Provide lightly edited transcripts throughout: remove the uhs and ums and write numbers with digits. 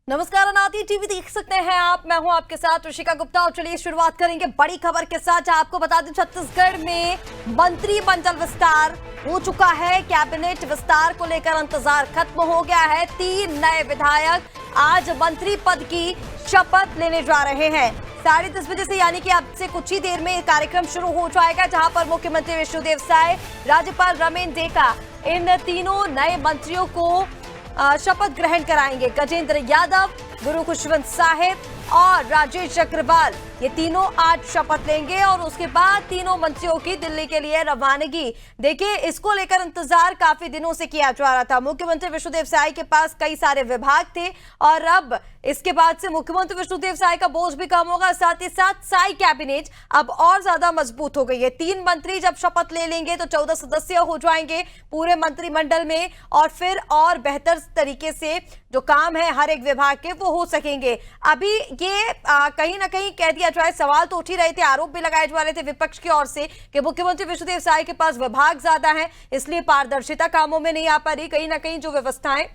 नमस्कार, अनादि टीवी देख सकते हैं आप। मैं हूं आपके साथ ऋषिका गुप्ता और चलिए शुरुआत करेंगे बड़ी खबर के साथ। जहां आपको बता दें छत्तीसगढ़ में मंत्रिमंडल विस्तार हो चुका है। कैबिनेट विस्तार को लेकर इंतजार खत्म हो गया है। 3 नए विधायक आज मंत्री पद की शपथ लेने जा रहे हैं। 10:30 बजे से यानी कि अब से कुछ ही देर में कार्यक्रम शुरू हो जाएगा, जहां पर मुख्यमंत्री विष्णुदेव साय, राज्यपाल रमेन डेका इन तीनों नए मंत्रियों को शपथ ग्रहण कराएंगे। गजेंद्र यादव, गुरु खुशवंत साहिब और राजेश अग्रवाल, ये तीनों आज शपथ लेंगे और उसके बाद तीनों मंत्रियों की दिल्ली के लिए रवानगी। देखिए, इसको लेकर इंतजार काफी दिनों से किया जा रहा था। मुख्यमंत्री विष्णुदेव साय के पास कई सारे विभाग थे और अब इसके बाद से मुख्यमंत्री विष्णुदेव साय का बोझ भी कम होगा। साथ ही साथ साय कैबिनेट अब और ज्यादा मजबूत हो गई है। 3 मंत्री जब शपथ ले लेंगे तो 14 सदस्य हो जाएंगे पूरे मंत्रिमंडल में और फिर और बेहतर तरीके से जो काम है हर एक विभाग के वो हो सकेंगे। अभी ये कहीं ना कहीं कह दिया जाए, सवाल तो उठ ही रहे थे, आरोप भी लगाए जा रहे थे विपक्ष की ओर से कि मुख्यमंत्री विष्णुदेव साय के पास विभाग ज्यादा है, इसलिए पारदर्शिता कामों में नहीं आ पा रही। कहीं ना कहीं जो व्यवस्थाएं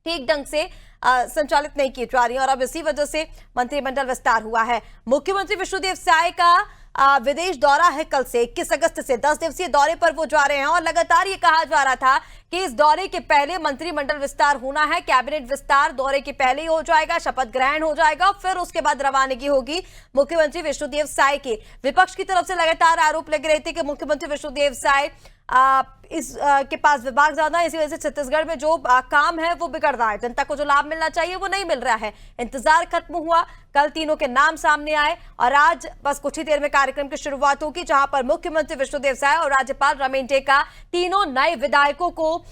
ठीक ढंग से संचालित नहीं की जा रही और अब इसी वजह से मंत्रिमंडल विस्तार हुआ है। मुख्यमंत्री विष्णुदेव साय का विदेश दौरा है कल से 21 अगस्त से 10 दिवसीय दौरे पर वो जा रहे हैं और लगातार ये कहा जा रहा था कि इस दौरे के पहले मंत्रिमंडल विस्तार होना है। कैबिनेट विस्तार दौरे के पहले ही हो जाएगा, शपथ ग्रहण हो जाएगा, फिर उसके बाद रवानगी होगी मुख्यमंत्री विष्णुदेव साय की। विपक्ष की तरफ से लगातार आरोप लग रहे थे कि मुख्यमंत्री विष्णुदेव साय के पास विभाग ज्यादा है, इसी वजह से छत्तीसगढ़ में जो काम है वो बिगड़ रहा है, जनता को जो लाभ मिलना चाहिए वो नहीं मिल रहा है। इंतजार खत्म हुआ, कल तीनों के नाम सामने आए और आज बस कुछ ही देर में कार्यक्रम की शुरुआत होगी, जहां पर मुख्यमंत्री विष्णुदेव साय और राज्यपाल रमेन डेका तीनों नए विधायकों को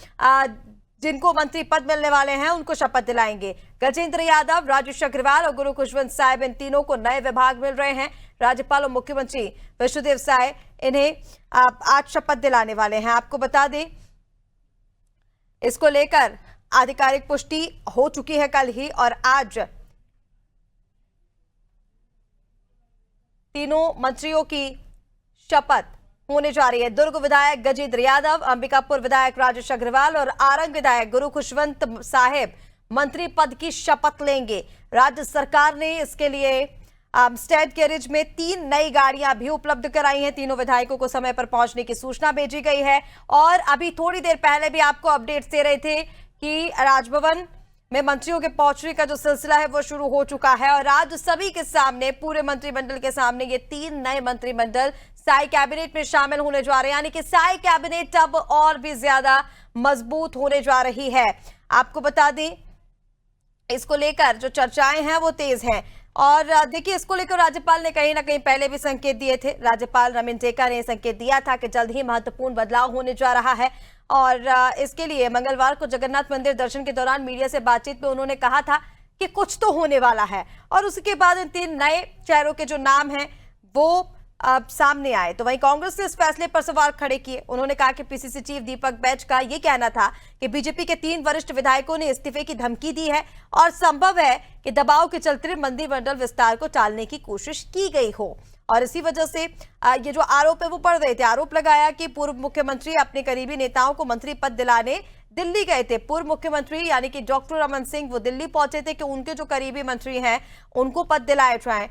जिनको मंत्री पद मिलने वाले हैं उनको शपथ दिलाएंगे। गजेंद्र यादव, राजेश अग्रवाल और गुरु खुशवंत साहिब, इन तीनों को नए विभाग मिल रहे हैं। राज्यपाल और मुख्यमंत्री विष्णुदेव साय इन्हें आज शपथ दिलाने वाले हैं। आपको बता दें, इसको लेकर आधिकारिक पुष्टि हो चुकी है कल ही और आज तीनों मंत्रियों की शपथ होने जा रही है। दुर्ग विधायक गजेंद्र यादव, अंबिकापुर विधायक राजेश अग्रवाल और आरंग विधायक गुरु खुशवंत साहिब मंत्री पद की शपथ लेंगे। राज्य सरकार ने इसके लिए स्टेट गैरेज में 3 नई गाड़ियां भी उपलब्ध कराई हैं। तीनों विधायकों को समय पर पहुंचने की सूचना भेजी गई है और अभी थोड़ी देर पहले भी आपको अपडेट्स दे रहे थे कि राजभवन में मंत्रियों के पहुंचने का जो सिलसिला है वो शुरू हो चुका है और आज सभी के सामने, पूरे मंत्रिमंडल के सामने, ये 3 नए मंत्रिमंडल साय कैबिनेट में शामिल होने जा रहे हैं। यानी कि साय कैबिनेट अब और भी ज्यादा मजबूत होने जा रही है। आपको बता दें, इसको लेकर जो चर्चाएं हैं वो तेज हैं और देखिए, इसको लेकर राज्यपाल ने कहीं ना कहीं पहले भी संकेत दिए थे। राज्यपाल रमेन डेका ने संकेत दिया था कि जल्द ही महत्वपूर्ण बदलाव होने जा रहा है और इसके लिए मंगलवार को जगन्नाथ मंदिर दर्शन के दौरान मीडिया से बातचीत में उन्होंने कहा था कि कुछ तो होने वाला है और उसके बाद इन 3 नए चेहरों के जो नाम हैं वो सामने आए। तो वहीं कांग्रेस ने इस फैसले पर सवाल खड़े किए। उन्होंने कहा कि पीसीसी चीफ दीपक बैज का यह कहना था कि बीजेपी के 3 वरिष्ठ विधायकों ने इस्तीफे की धमकी दी है और संभव है कि दबाव के चलते मंत्रिमंडल विस्तार को टालने की कोशिश की गई हो और इसी वजह से ये जो आरोप है वो बढ़ रहे थे। आरोप लगाया कि पूर्व मुख्यमंत्री अपने करीबी नेताओं को मंत्री पद दिलाने दिल्ली गए थे। पूर्व मुख्यमंत्री यानी कि डॉक्टर रमन सिंह वो दिल्ली पहुंचे थे कि उनके जो करीबी मंत्री हैं उनको पद दिलाए जाए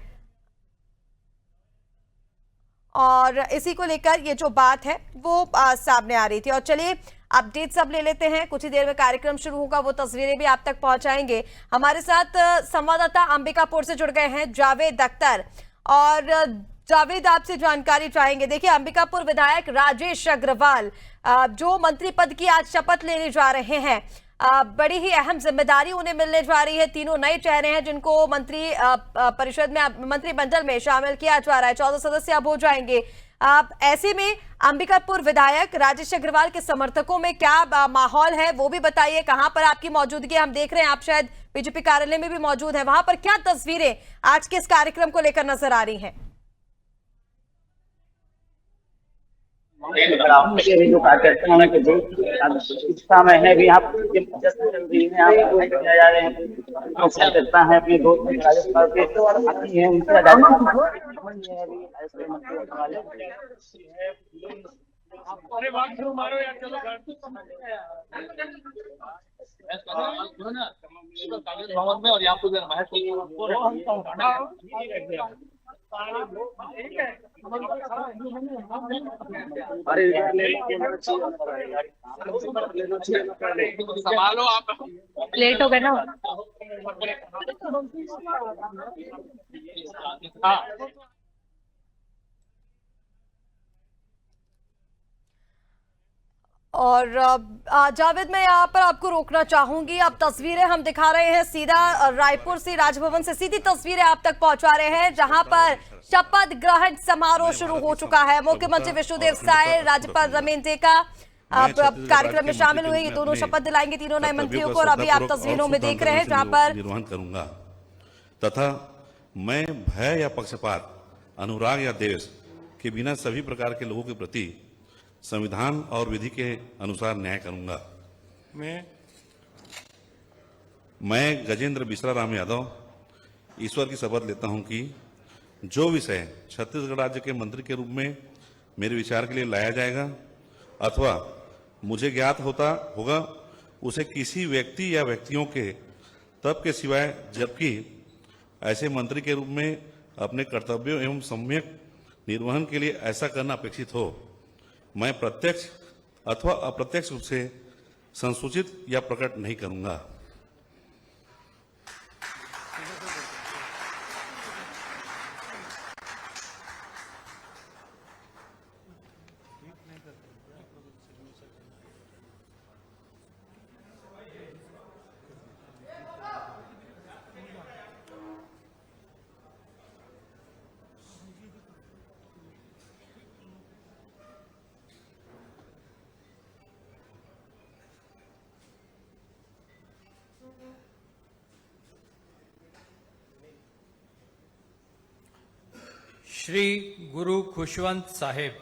और इसी को लेकर ये जो बात है वो सामने आ रही थी। और चलिए अपडेट सब ले लेते हैं, कुछ ही देर में कार्यक्रम शुरू होगा, वो तस्वीरें भी आप तक पहुंचाएंगे। हमारे साथ संवाददाता अंबिकापुर से जुड़ गए हैं जावेद अख्तर और जावेद, आपसे जानकारी चाहेंगे। देखिए, अंबिकापुर विधायक राजेश अग्रवाल जो मंत्री पद की आज शपथ लेने जा रहे हैं, बड़ी ही अहम जिम्मेदारी उन्हें मिलने जा रही है। तीनों नए चेहरे हैं जिनको मंत्री परिषद में, मंत्रिमंडल में शामिल किया जा रहा है। 14 सदस्य अब हो जाएंगे। ऐसे में अंबिकापुर विधायक राजेश अग्रवाल के समर्थकों में क्या माहौल है वो भी बताइए। कहां पर आपकी मौजूदगी, हम देख रहे हैं आप शायद बीजेपी कार्यालय में भी मौजूद है, वहां पर क्या तस्वीरें आज के इस कार्यक्रम को लेकर नजर आ रही हैं? जो कार्यकर्ता के जो उत्साह में है, यहाँ जश्न चल रही है, यहाँ किया जा रहे हैं। कार्यकर्ता है अपने दोस्त आती है, उनसे अरे बात शुरू मारो यार, चलो भवन में और यहाँ पे संभालो आप, लेट हो गए ना। हाँ और जावेद, मैं यहाँ पर आपको रोकना चाहूंगी। अब तस्वीरें हम दिखा रहे हैं सीधा रायपुर से, राजभवन से सीधी तस्वीरें आप तक पहुंचा रहे हैं, जहां पर शपथ ग्रहण समारोह शुरू हो चुका है। मुख्यमंत्री विष्णुदेव साय, राज्यपाल रमेश टेका अब कार्यक्रम में शामिल हुए। ये दोनों शपथ दिलाएंगे तीनों नए मंत्रियों को, और अभी आप तस्वीरों में देख रहे हैं जहां पर निर्वहन करूंगा तथा मैं भय या पक्षपात, अनुराग या द्वेष के बिना सभी प्रकार के लोगों के प्रति संविधान और विधि के अनुसार न्याय करूंगा। मैं गजेंद्र बिसरा राम यादव ईश्वर की शपथ लेता हूं कि जो विषय छत्तीसगढ़ राज्य के मंत्री के रूप में मेरे विचार के लिए लाया जाएगा अथवा मुझे ज्ञात होगा उसे किसी व्यक्ति या व्यक्तियों के तब के सिवाय, जबकि ऐसे मंत्री के रूप में अपने कर्तव्यों एवं सम्यक निर्वहन के लिए ऐसा करना अपेक्षित हो, मैं प्रत्यक्ष अथवा अप्रत्यक्ष रूप से संसूचित या प्रकट नहीं करूंगा। श्री गुरु खुशवंत साहेब।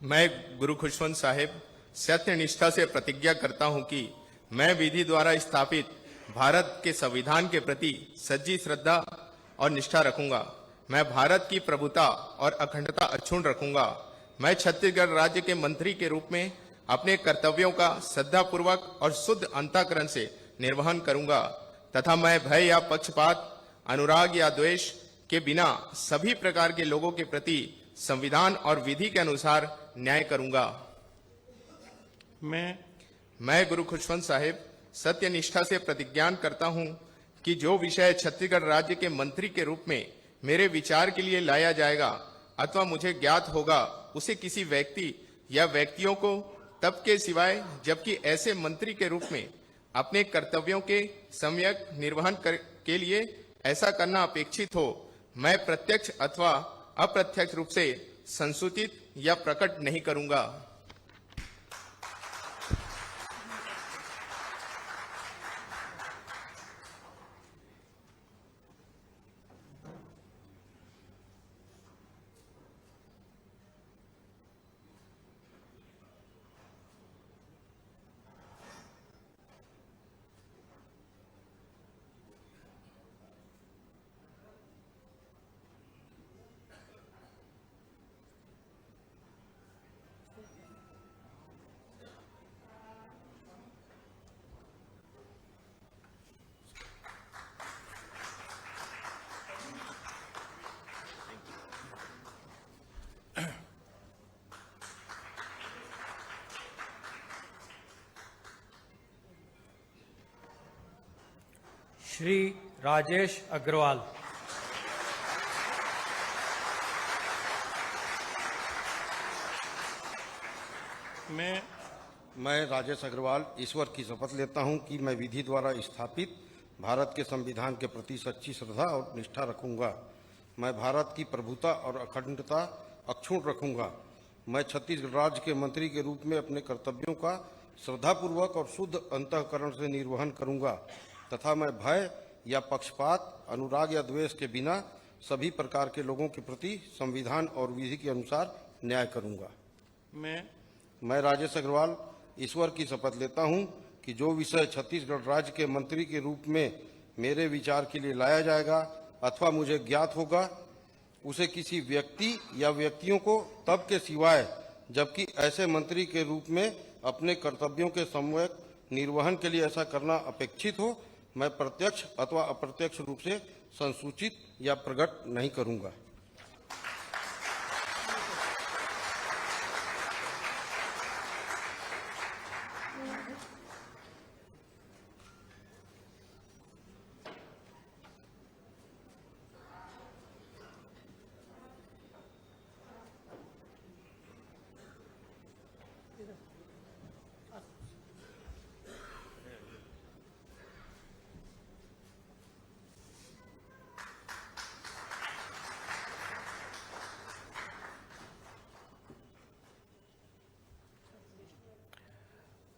मैं गुरु खुशवंत साहेब सत्य निष्ठा से प्रतिज्ञा करता हूं कि मैं विधि द्वारा स्थापित भारत के संविधान के प्रति सच्ची श्रद्धा और निष्ठा रखूंगा। मैं भारत की प्रभुता और अखंडता अक्षुण्ण रखूंगा। मैं छत्तीसगढ़ राज्य के मंत्री के रूप में अपने कर्तव्यों का श्रद्धापूर्वक और शुद्ध अंतःकरण से निर्वहन करूंगा तथा मैं भय या पक्षपात, अनुराग या द्वेष के बिना सभी प्रकार के लोगों के प्रति संविधान और विधि के अनुसार न्याय करूंगा। मैं गुरु खुशवंत साहेब सत्य निष्ठा से प्रतिज्ञा करता हूं कि जो विषय छत्तीसगढ़ राज्य के मंत्री के रूप में मेरे विचार के लिए लाया जाएगा अथवा मुझे ज्ञात होगा उसे किसी व्यक्ति या व्यक्तियों को तब के सिवाय, जबकि ऐसे मंत्री के रूप में अपने कर्तव्यों के सम्यक निर्वहन के लिए ऐसा करना अपेक्षित हो, मैं प्रत्यक्ष अथवा अप्रत्यक्ष रूप से संसूचित या प्रकट नहीं करूंगा। श्री राजेश अग्रवाल। मैं राजेश अग्रवाल ईश्वर की शपथ लेता हूं कि मैं विधि द्वारा स्थापित भारत के संविधान के प्रति सच्ची श्रद्धा और निष्ठा रखूंगा। मैं भारत की प्रभुता और अखंडता अक्षुण्ण रखूंगा। मैं छत्तीसगढ़ राज्य के मंत्री के रूप में अपने कर्तव्यों का श्रद्धापूर्वक और शुद्ध अंतःकरण से निर्वहन करूंगा तथा मैं भय या पक्षपात, अनुराग या द्वेष के बिना सभी प्रकार के लोगों के प्रति संविधान और विधि के अनुसार न्याय करूंगा। मैं राजेश अग्रवाल ईश्वर की शपथ लेता हूं कि जो विषय छत्तीसगढ़ राज्य के मंत्री के रूप में मेरे विचार के लिए लाया जाएगा अथवा मुझे ज्ञात होगा, उसे किसी व्यक्ति या व्यक्तियों को तब के सिवाय जबकि ऐसे मंत्री के रूप में अपने कर्तव्यों के सम्यक निर्वहन के लिए ऐसा करना अपेक्षित हो, मैं प्रत्यक्ष अथवा अप्रत्यक्ष रूप से संसूचित या प्रकट नहीं करूंगा।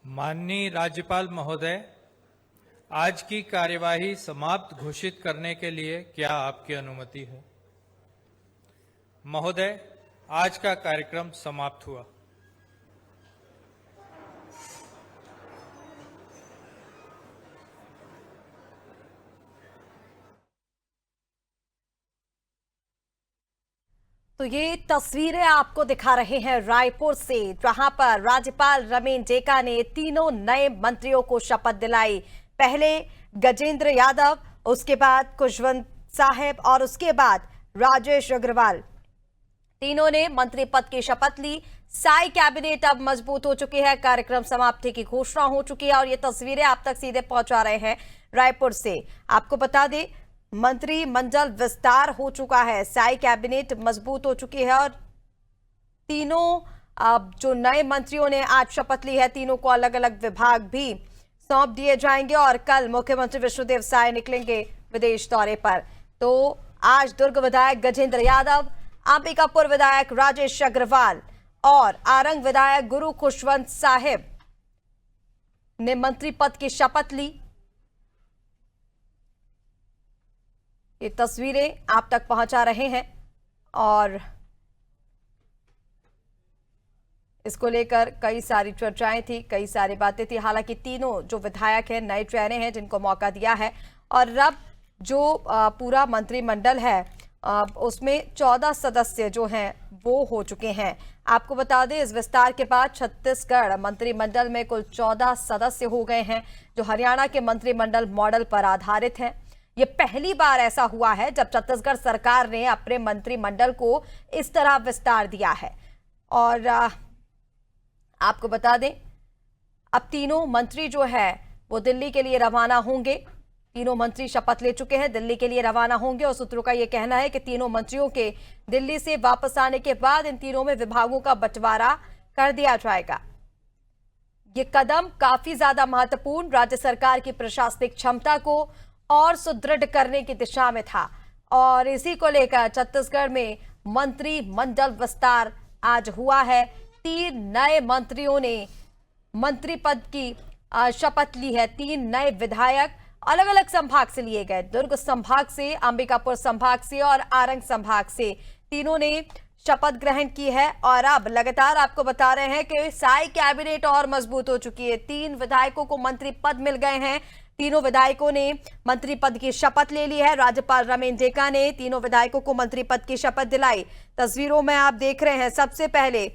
माननीय राज्यपाल महोदय, आज की कार्यवाही समाप्त घोषित करने के लिए क्या आपकी अनुमति है? महोदय, आज का कार्यक्रम समाप्त हुआ। तो ये तस्वीरें आपको दिखा रहे हैं रायपुर से, जहां पर राज्यपाल रमेन डेका ने तीनों नए मंत्रियों को शपथ दिलाई। पहले गजेंद्र यादव, उसके बाद खुशवंत साहेब और उसके बाद राजेश अग्रवाल, तीनों ने मंत्री पद की शपथ ली। साई कैबिनेट अब मजबूत हो चुकी है, कार्यक्रम समाप्ति की घोषणा हो चुकी है और ये तस्वीरें आप तक सीधे पहुंचा रहे हैं रायपुर से। आपको बता दें, मंत्रिमंडल विस्तार हो चुका है, साई कैबिनेट मजबूत हो चुकी है और तीनों जो नए मंत्रियों ने आज शपथ ली है, तीनों को अलग अलग विभाग भी सौंप दिए जाएंगे और कल मुख्यमंत्री विष्णुदेव साय निकलेंगे विदेश दौरे पर। तो आज दुर्ग विधायक गजेंद्र यादव, अंबिकापुर विधायक राजेश अग्रवाल और आरंग विधायक गुरु खुशवंत साहेब ने मंत्री पद की शपथ ली। ये तस्वीरें आप तक पहुंचा रहे हैं और इसको लेकर कई सारी चर्चाएं थी, कई सारी बातें थी। हालांकि तीनों जो विधायक हैं नए चेहरे हैं जिनको मौका दिया है और अब जो पूरा मंत्रिमंडल है उसमें 14 सदस्य जो हैं वो हो चुके हैं। आपको बता दें, इस विस्तार के बाद छत्तीसगढ़ मंत्रिमंडल में कुल 14 सदस्य हो गए हैं जो हरियाणा के मंत्रिमंडल मॉडल पर आधारित हैं। ये पहली बार ऐसा हुआ है जब छत्तीसगढ़ सरकार ने अपने मंत्रिमंडल को इस तरह विस्तार दिया है। और आपको बता दें, अब तीनों मंत्री जो है वो दिल्ली के लिए रवाना होंगे। तीनों मंत्री शपथ ले चुके हैं, दिल्ली के लिए रवाना होंगे और सूत्रों का यह कहना है कि तीनों मंत्रियों के दिल्ली से वापस आने के बाद इन तीनों में विभागों का बंटवारा कर दिया जाएगा। ये कदम काफी ज्यादा महत्वपूर्ण राज्य सरकार की प्रशासनिक क्षमता को और सुदृढ़ करने की दिशा में था और इसी को लेकर छत्तीसगढ़ में मंत्रिमंडल विस्तार आज हुआ है। 3 नए मंत्रियों ने मंत्री पद की शपथ ली है। 3 नए विधायक अलग अलग संभाग से लिए गए, दुर्ग संभाग से, अंबिकापुर संभाग से और आरंग संभाग से। तीनों ने शपथ ग्रहण की है और अब लगातार आपको बता रहे हैं कि साई कैबिनेट और मजबूत हो चुकी है। 3 विधायकों को मंत्री पद मिल गए हैं। तीनों विधायकों ने मंत्री पद की शपथ ले ली है। राज्यपाल रमेन डेका ने तीनों विधायकों को मंत्री पद की शपथ दिलाई। तस्वीरों में आप देख रहे हैं, सबसे पहले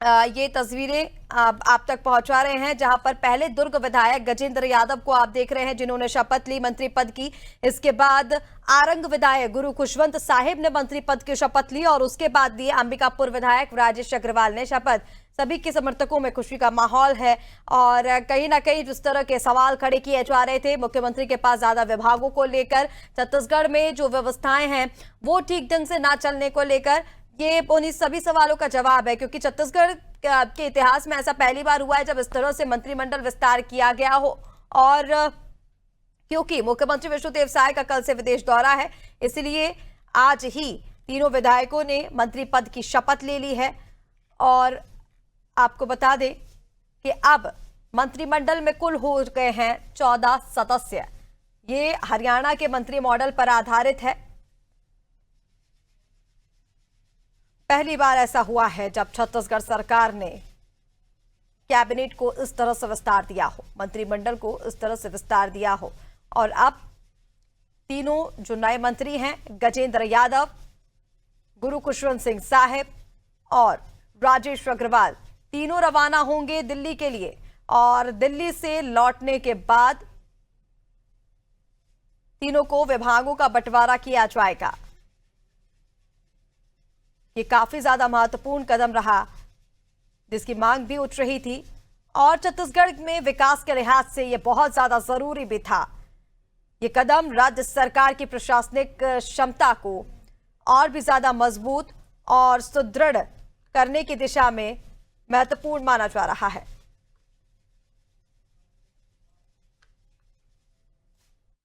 ये तस्वीरें आप तक पहुंचा रहे हैं जहां पर पहले दुर्ग विधायक गजेंद्र यादव को आप देख रहे हैं जिन्होंने शपथ ली मंत्री पद की। इसके बाद आरंग विधायक गुरु खुशवंत साहिब ने मंत्री पद की शपथ ली और उसके बाद लिए अंबिकापुर विधायक राजेश अग्रवाल ने शपथ। सभी के समर्थकों में खुशी का माहौल है और कहीं ना कहीं जिस तरह के सवाल खड़े किए जा रहे थे मुख्यमंत्री के पास ज्यादा विभागों को लेकर, छत्तीसगढ़ में जो व्यवस्थाएं हैं वो ठीक ढंग से ना चलने को लेकर, ये उन्हीं सभी सवालों का जवाब है। क्योंकि छत्तीसगढ़ के इतिहास में ऐसा पहली बार हुआ है जब इस तरह से मंत्रिमंडल विस्तार किया गया हो और क्योंकि मुख्यमंत्री विष्णुदेव साय का कल से विदेश दौरा है, इसलिए आज ही तीनों विधायकों ने मंत्री पद की शपथ ले ली है। और आपको बता दें कि अब मंत्रिमंडल में कुल हो गए हैं 14 सदस्य। ये हरियाणा के मंत्री मॉडल पर आधारित है। पहली बार ऐसा हुआ है जब छत्तीसगढ़ सरकार ने कैबिनेट को इस तरह से विस्तार दिया हो, मंत्रिमंडल को इस तरह से विस्तार दिया हो। और अब तीनों जो नए मंत्री हैं, गजेंद्र यादव, गुरु खुशवंत सिंह साहिब और राजेश अग्रवाल, तीनों रवाना होंगे दिल्ली के लिए। और दिल्ली से लौटने के बाद तीनों को विभागों का बंटवारा किया जाएगा। ये काफी ज्यादा महत्वपूर्ण कदम रहा, जिसकी मांग भी उठ रही थी और छत्तीसगढ़ में विकास के लिहाज से यह बहुत ज्यादा जरूरी भी था। ये कदम राज्य सरकार की प्रशासनिक क्षमता को और भी ज्यादा मजबूत और सुदृढ़ करने की दिशा में महत्वपूर्ण माना जा रहा है।